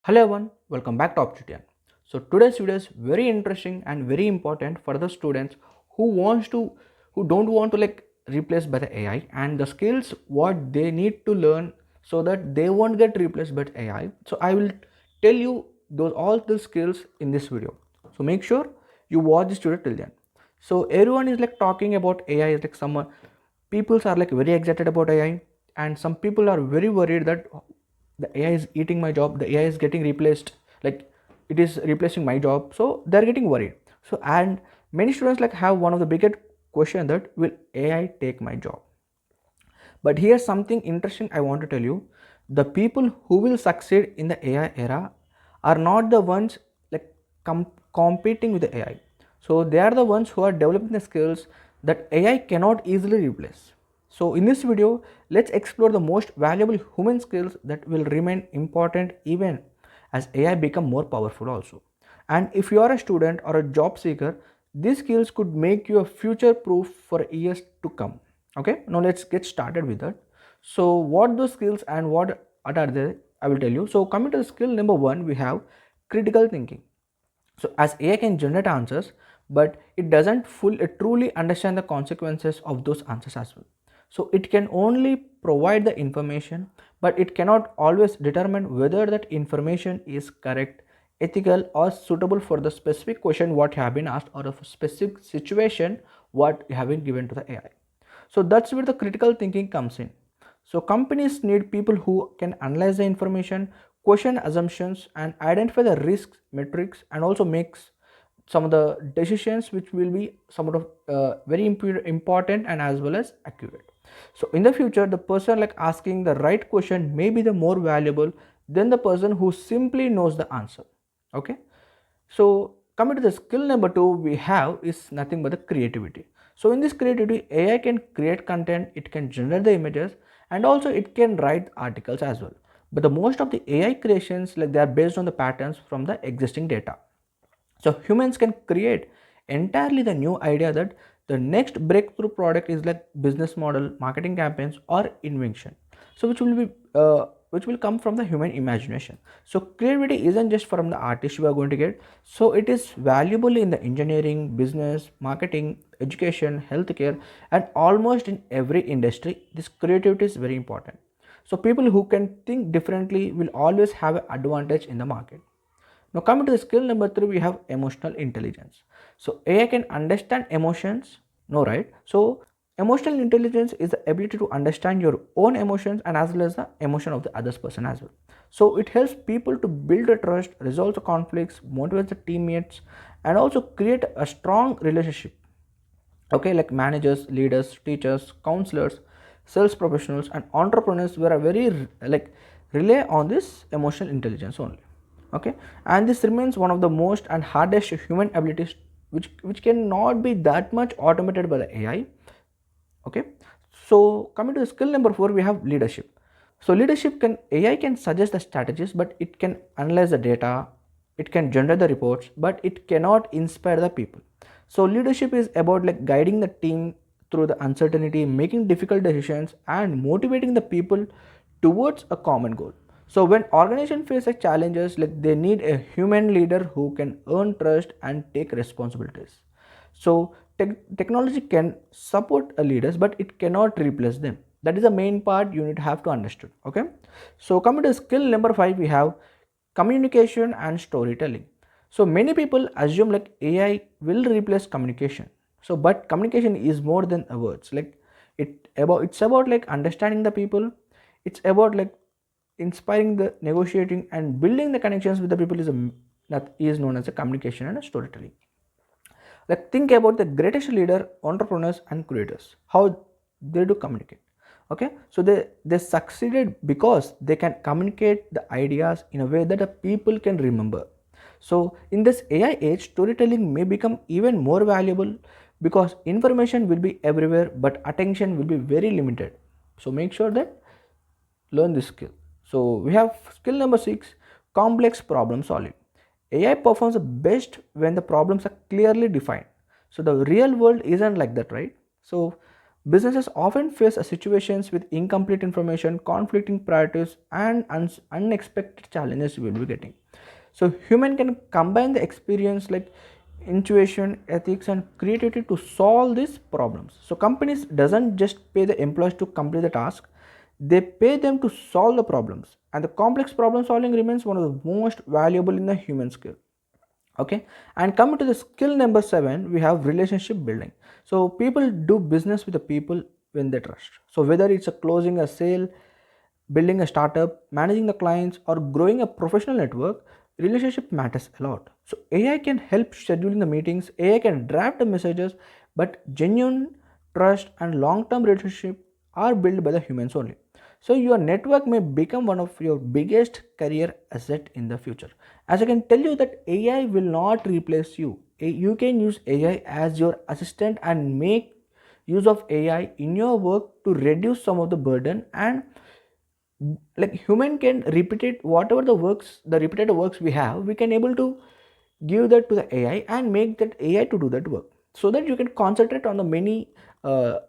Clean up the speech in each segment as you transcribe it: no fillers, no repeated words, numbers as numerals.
Hello everyone, welcome back to Optitian. So today's video is very interesting and very important for the students who don't want to replaced by the AI, and the skills what they need to learn so that they won't get replaced by AI. So I will tell you those all the skills in this video. So make sure you watch this video till the end. So everyone is talking about AI, is someone people are very excited about AI, and some people are very worried that the AI is eating my job, the AI is getting replaced, like it is replacing my job, so they're getting worried. So and many students have one of the biggest question, that will AI take my job? But here's something interesting I want to tell you. The people who will succeed in the AI era are not the ones like competing with the AI. So they are the ones who are developing the skills that AI cannot easily replace. So in this video, let's explore the most valuable human skills that will remain important even as AI become more powerful also. And if you are a student or a job seeker, these skills could make you a future proof for years to come. Okay, now let's get started with that. So what those skills and what are they, I will tell you. So coming to the skill number one, we have critical thinking. So as AI can generate answers, but it doesn't truly understand the consequences of those answers as well. So it can only provide the information, but it cannot always determine whether that information is correct, ethical, or suitable for the specific question what have been asked, or a specific situation what have been given to the AI. So that's where the critical thinking comes in. So companies need people who can analyze the information, question assumptions, and identify the risks, metrics, and also makes some of the decisions which will be somewhat of very important and as well as accurate. So in the future, the person asking the right question may be the more valuable than the person who simply knows the answer. Okay. So coming to the skill number two, we have is nothing but the creativity. So in this creativity, AI can create content, it can generate the images, and also it can write articles as well. But the most of the AI creations, they are based on the patterns from the existing data. So humans can create entirely the new idea that the next breakthrough product is like business model, marketing campaigns, or invention. So which will come from the human imagination. So creativity isn't just from the artist we are going to get. So it is valuable in the engineering, business, marketing, education, healthcare, and almost in every industry. This creativity is very important. So people who can think differently will always have an advantage in the market. Now coming to the skill number three, we have emotional intelligence. So AI can understand emotions, no, right? So emotional intelligence is the ability to understand your own emotions and as well as the emotion of the other person as well. So it helps people to build a trust, resolve the conflicts, motivate the teammates, and also create a strong relationship. Okay, like managers, leaders, teachers, counselors, sales professionals, and entrepreneurs were a very rely on this emotional intelligence only. Okay, and this remains one of the most and hardest human abilities, which cannot be that much automated by the AI. Okay, so coming to the skill number four, we have leadership. So leadership, can AI can suggest the strategies, but it can analyze the data, it can generate the reports, but it cannot inspire the people. So leadership is about guiding the team through the uncertainty, making difficult decisions, and motivating the people towards a common goal. So when organization faces challenges, they need a human leader who can earn trust and take responsibilities. So technology can support a leaders, but it cannot replace them. That is the main part you need to have to understand. Okay. So coming to skill number five, we have communication and storytelling. So many people assume AI will replace communication. So but communication is more than a words. It's about understanding the people. It's about inspiring the negotiating and building the connections with the people that is known as a communication and a storytelling. Think about the greatest leader, entrepreneurs, and creators, how they do communicate. Okay, so they succeeded because they can communicate the ideas in a way that the people can remember. So in this AI age, storytelling may become even more valuable because information will be everywhere, but attention will be very limited. So make sure that learn this skill. So we have skill number six, complex problem solving. AI performs the best when the problems are clearly defined. So the real world isn't like that, right? So businesses often face situations with incomplete information, conflicting priorities, and unexpected challenges you will be getting. So human can combine the experience like intuition, ethics and creativity to solve these problems. So companies doesn't just pay the employees to complete the task, they pay them to solve the problems, and the complex problem solving remains one of the most valuable in the human skill. Okay, and coming to the skill number 7, we have relationship building. So people do business with the people when they trust. So whether it's a closing a sale, building a startup, managing the clients or growing a professional network, relationship matters a lot. So AI can help scheduling the meetings, AI can draft the messages, but genuine trust and long term relationship are built by the humans only. So your network may become one of your biggest career asset in the future. As I can tell you that AI will not replace you. You can use AI as your assistant and make use of AI in your work to reduce some of the burden, and like human can repeat it whatever the repetitive works we have, we can able to give that to the AI and make that AI to do that work, so that you can concentrate on the many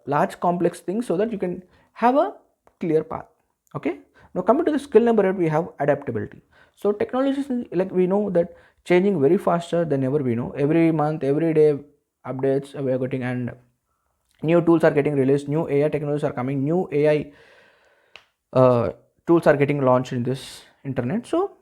large complex things, so that you can have a clear path. Okay, now coming to the skill number 8, we have adaptability. So technology is like we know that changing very faster than ever. We know every month, every day updates we are getting, and new tools are getting released, new AI technologies are coming, new AI uh, tools are getting launched in this internet. So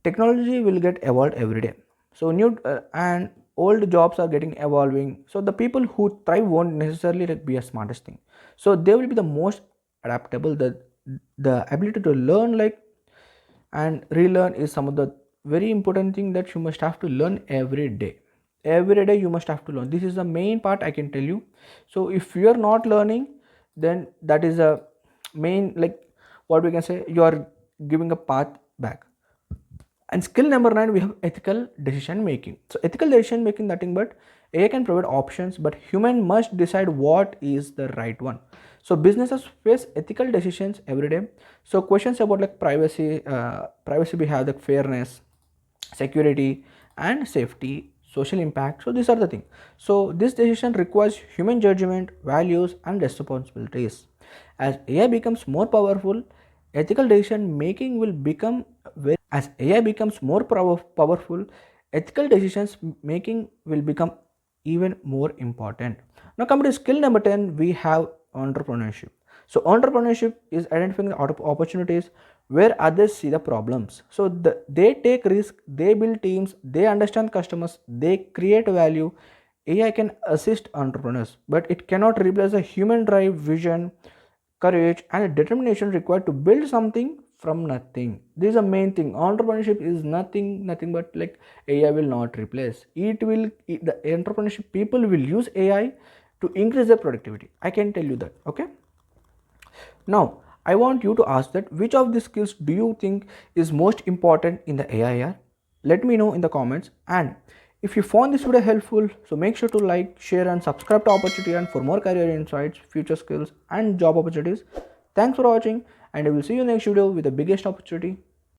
technology will get evolved every day. So new and old jobs are getting evolving, so the people who thrive won't necessarily like be a smartest thing, so they will be the most adaptable. The ability to learn like and relearn is some of the very important thing that you must have to learn every day. Every day you must have to learn, this is the main part I can tell you. So if you are not learning, then that is a main, like what we can say, you are giving a path back. And skill number 9, we have ethical decision making. So ethical decision making, nothing but AI can provide options, but human must decide what is the right one. So businesses face ethical decisions every day. So questions about like privacy we have, like fairness, security and safety, social impact. So these are the things. So this decision requires human judgment, values and responsibilities. As AI becomes more powerful, ethical decision making will become very, as AI becomes more powerful, ethical decisions making will become even more important. Now coming to skill number 10, we have entrepreneurship. So entrepreneurship is identifying the opportunities where others see the problems. So they take risk, they build teams, they understand customers, they create value. AI can assist entrepreneurs, but it cannot replace the human drive, vision, courage and determination required to build something from nothing. This is the main thing. Entrepreneurship is nothing but like AI will not replace. The entrepreneurship people will use AI to increase their productivity. I can tell you that. Okay. Now, I want you to ask that which of these skills do you think is most important in the AI era? Let me know in the comments. And if you found this video helpful, so make sure to like, share and subscribe to Opportunity and for more career insights, future skills and job opportunities. Thanks for watching and I will see you next video with the biggest opportunity.